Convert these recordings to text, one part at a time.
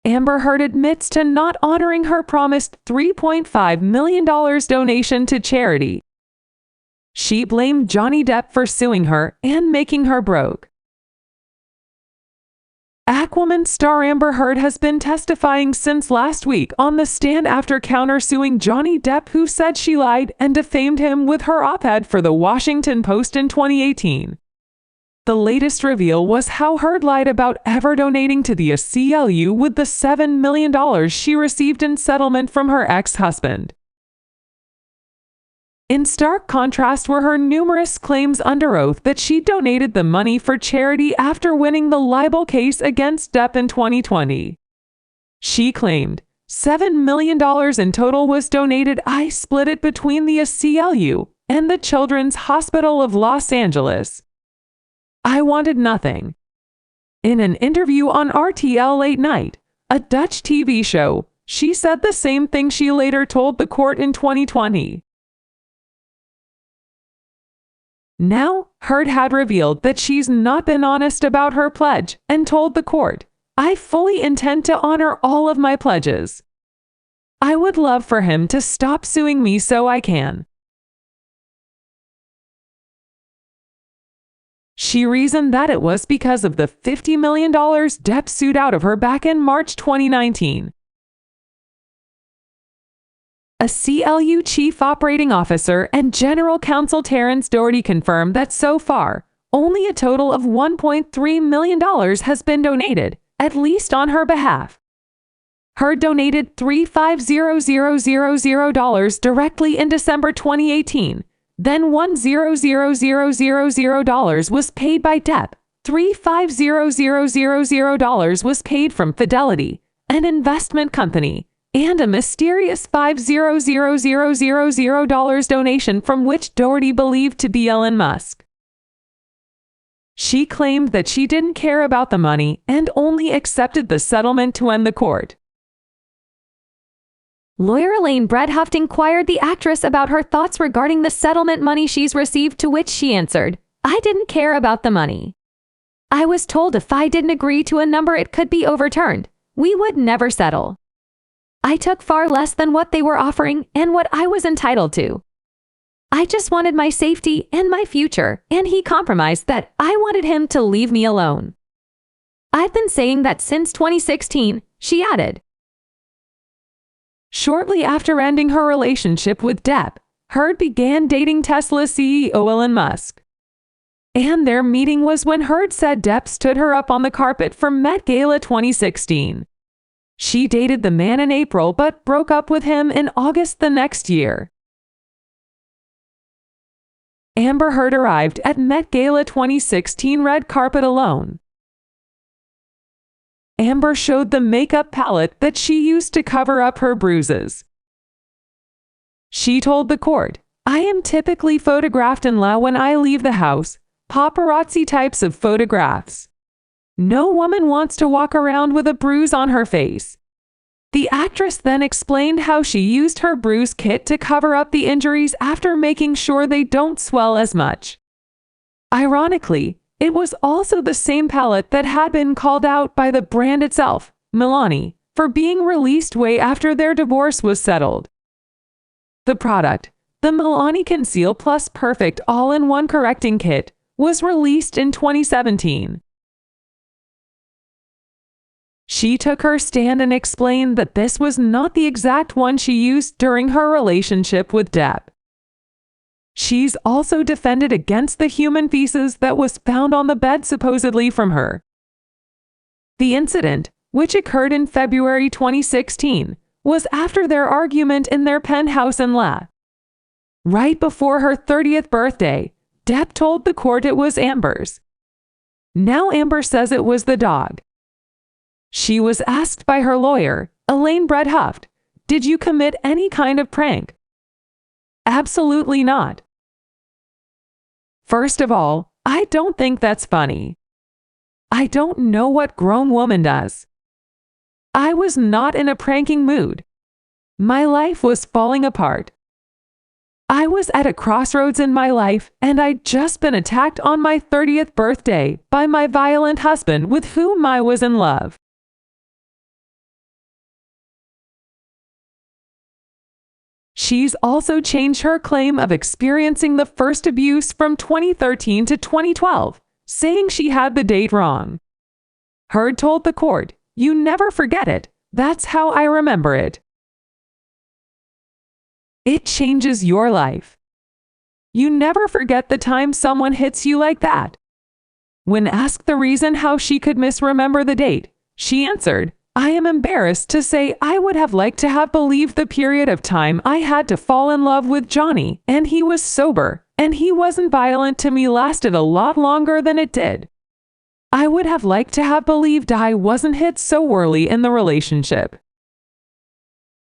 Amber Heard admits to not honoring her promised $3.5 million donation to charity. She blamed Johnny Depp for suing her and making her broke. Aquaman star Amber Heard has been testifying since last week on the stand after countersuing Johnny Depp, who said she lied and defamed him with her op-ed for The Washington Post in 2018. The latest reveal was how Heard lied about ever donating to the ACLU with the $7 million she received in settlement from her ex-husband. In stark contrast were her numerous claims under oath that she donated the money for charity after winning the libel case against Depp in 2020. She claimed, $7 million in total was donated. I split it between the ACLU and the Children's Hospital of Los Angeles. I wanted nothing. In an interview on RTL Late Night, a Dutch TV show, she said the same thing she later told the court in 2020. Now, Heard had revealed that she's not been honest about her pledge and told the court, I fully intend to honor all of my pledges. I would love for him to stop suing me so I can. She reasoned that it was because of the $50 million Depp sued out of her back in March 2019. ACLU Chief Operating Officer and General Counsel Terrence Doherty confirmed that so far, only a total of $1.3 million has been donated, at least on her behalf. Heard donated $350,000 directly in December 2018. Then $100,000 was paid by Depp, $350,000 was paid from Fidelity, an investment company, and a mysterious $500,000 donation from which Doherty believed to be Elon Musk. She claimed that she didn't care about the money and only accepted the settlement to end the court. Lawyer Elaine Bredehuft inquired the actress about her thoughts regarding the settlement money she's received, to which she answered, I didn't care about the money. I was told if I didn't agree to a number it could be overturned. We would never settle. I took far less than what they were offering and what I was entitled to. I just wanted my safety and my future, and he compromised that. I wanted him to leave me alone. I've been saying that since 2016, she added. Shortly after ending her relationship with Depp, Heard began dating Tesla CEO Elon Musk. And their meeting was when Heard said Depp stood her up on the carpet for Met Gala 2016. She dated the man in April but broke up with him in August the next year. Amber Heard arrived at Met Gala 2016 red carpet alone. Amber showed the makeup palette that she used to cover up her bruises. She told the court, I am typically photographed in low when I leave the house, paparazzi types of photographs. No woman wants to walk around with a bruise on her face. The actress then explained how she used her bruise kit to cover up the injuries after making sure they don't swell as much. Ironically, it was also the same palette that had been called out by the brand itself, Milani, for being released way after their divorce was settled. The product, the Milani Conceal Plus Perfect All-in-One Correcting Kit, was released in 2017. She took her stand and explained that this was not the exact one she used during her relationship with Depp. She's also defended against the human feces that was found on the bed supposedly from her. The incident, which occurred in February 2016, was after their argument in their penthouse in La. Right before her 30th birthday, Depp told the court it was Amber's. Now Amber says it was the dog. She was asked by her lawyer, Elaine Bredehuft, did you commit any kind of prank? Absolutely not. First of all, I don't think that's funny. I don't know what grown woman does. I was not in a pranking mood. My life was falling apart. I was at a crossroads in my life, and I'd just been attacked on my 30th birthday by my violent husband with whom I was in love. She's also changed her claim of experiencing the first abuse from 2013 to 2012, saying she had the date wrong. Heard told the court, "You never forget it. That's how I remember it." It changes your life. You never forget the time someone hits you like that. When asked the reason how she could misremember the date, she answered, "I am embarrassed to say I would have liked to have believed the period of time I had to fall in love with Johnny, and he was sober, and he wasn't violent to me, lasted a lot longer than it did. I would have liked to have believed I wasn't hit so early in the relationship."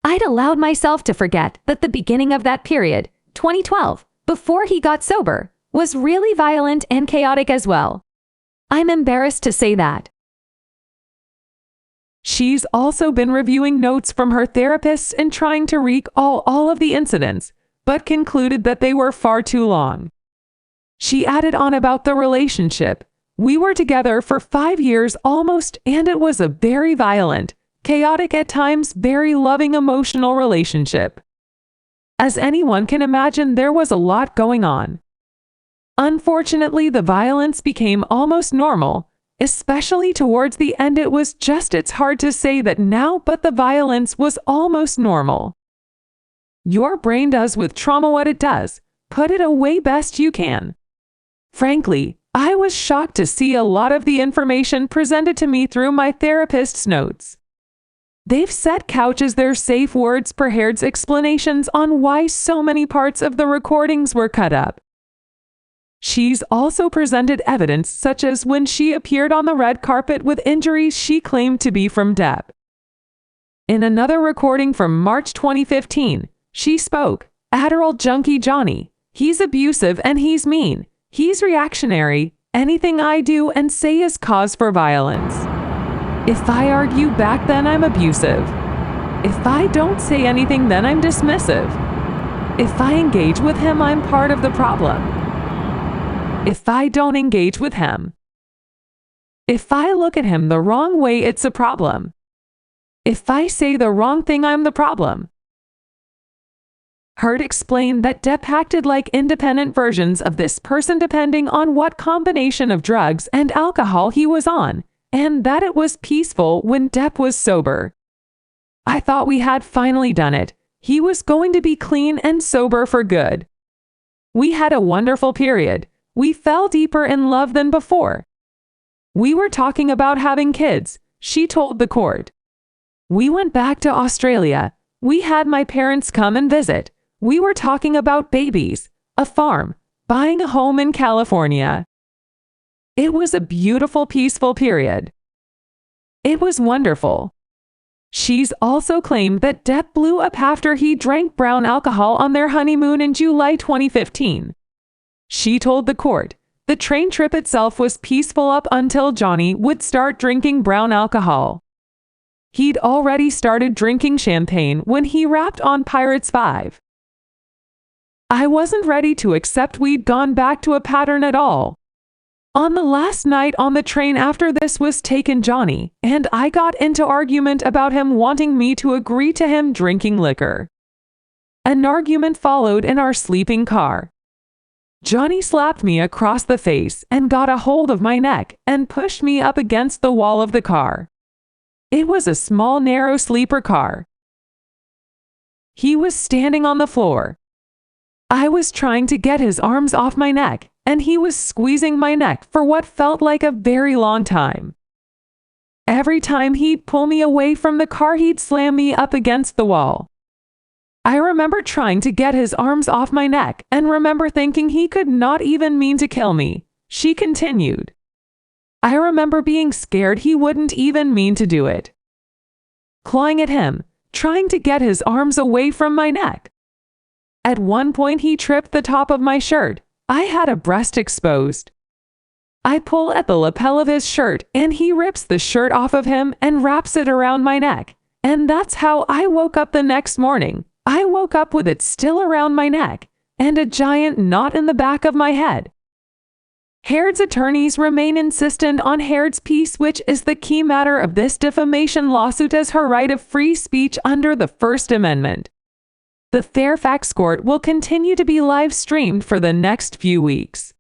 I'd allowed myself to forget that the beginning of that period, 2012, before he got sober, was really violent and chaotic as well. I'm embarrassed to say that. She's also been reviewing notes from her therapists and trying to recall all of the incidents, but concluded that they were far too long. She added on about the relationship, "We were together for 5 years almost, and it was a very violent, chaotic at times, very loving emotional relationship. As anyone can imagine, there was a lot going on. Unfortunately, the violence became almost normal, especially towards the end. It's hard to say that now, but the violence was almost normal. Your brain does with trauma what it does, put it away best you can. Frankly, I was shocked to see a lot of the information presented to me through my therapist's notes. They've set couches their safe words per Haird's explanations on why so many parts of the recordings were cut up. She's also presented evidence such as when she appeared on the red carpet with injuries she claimed to be from Depp. In another recording from March 2015, she spoke, "Adderall junkie Johnny, he's abusive and he's mean, he's reactionary, anything I do and say is cause for violence. If I argue back, then I'm abusive. If I don't say anything, then I'm dismissive. If I engage with him, I'm part of the problem. If I don't engage with him. If I look at him the wrong way, it's a problem. If I say the wrong thing, I'm the problem." Heard explained that Depp acted like independent versions of this person depending on what combination of drugs and alcohol he was on, and that it was peaceful when Depp was sober. "I thought we had finally done it. He was going to be clean and sober for good. We had a wonderful period. We fell deeper in love than before. We were talking about having kids," she told the court. "We went back to Australia. We had my parents come and visit. We were talking about babies, a farm, buying a home in California. It was a beautiful, peaceful period. It was wonderful." She's also claimed that Depp blew up after he drank brown alcohol on their honeymoon in July 2015. She told the court, "The train trip itself was peaceful up until Johnny would start drinking brown alcohol. He'd already started drinking champagne when he rapped on Pirates 5. I wasn't ready to accept we'd gone back to a pattern at all. On the last night on the train after this was taken, Johnny and I got into argument about him wanting me to agree to him drinking liquor. An argument followed in our sleeping car. Johnny slapped me across the face and got a hold of my neck and pushed me up against the wall of the car. It was a small, narrow sleeper car. He was standing on the floor. I was trying to get his arms off my neck, and he was squeezing my neck for what felt like a very long time. Every time he'd pull me away from the car, he'd slam me up against the wall. I remember trying to get his arms off my neck and remember thinking he could not even mean to kill me," she continued. "I remember being scared he wouldn't even mean to do it. Clawing at him, trying to get his arms away from my neck. At one point he tripped the top of my shirt. I had a breast exposed. I pull at the lapel of his shirt and he rips the shirt off of him and wraps it around my neck. And that's how I woke up the next morning. I woke up with it still around my neck and a giant knot in the back of my head." Haird's attorneys remain insistent on Haird's piece, which is the key matter of this defamation lawsuit, as her right of free speech under the First Amendment. The Fairfax court will continue to be live streamed for the next few weeks.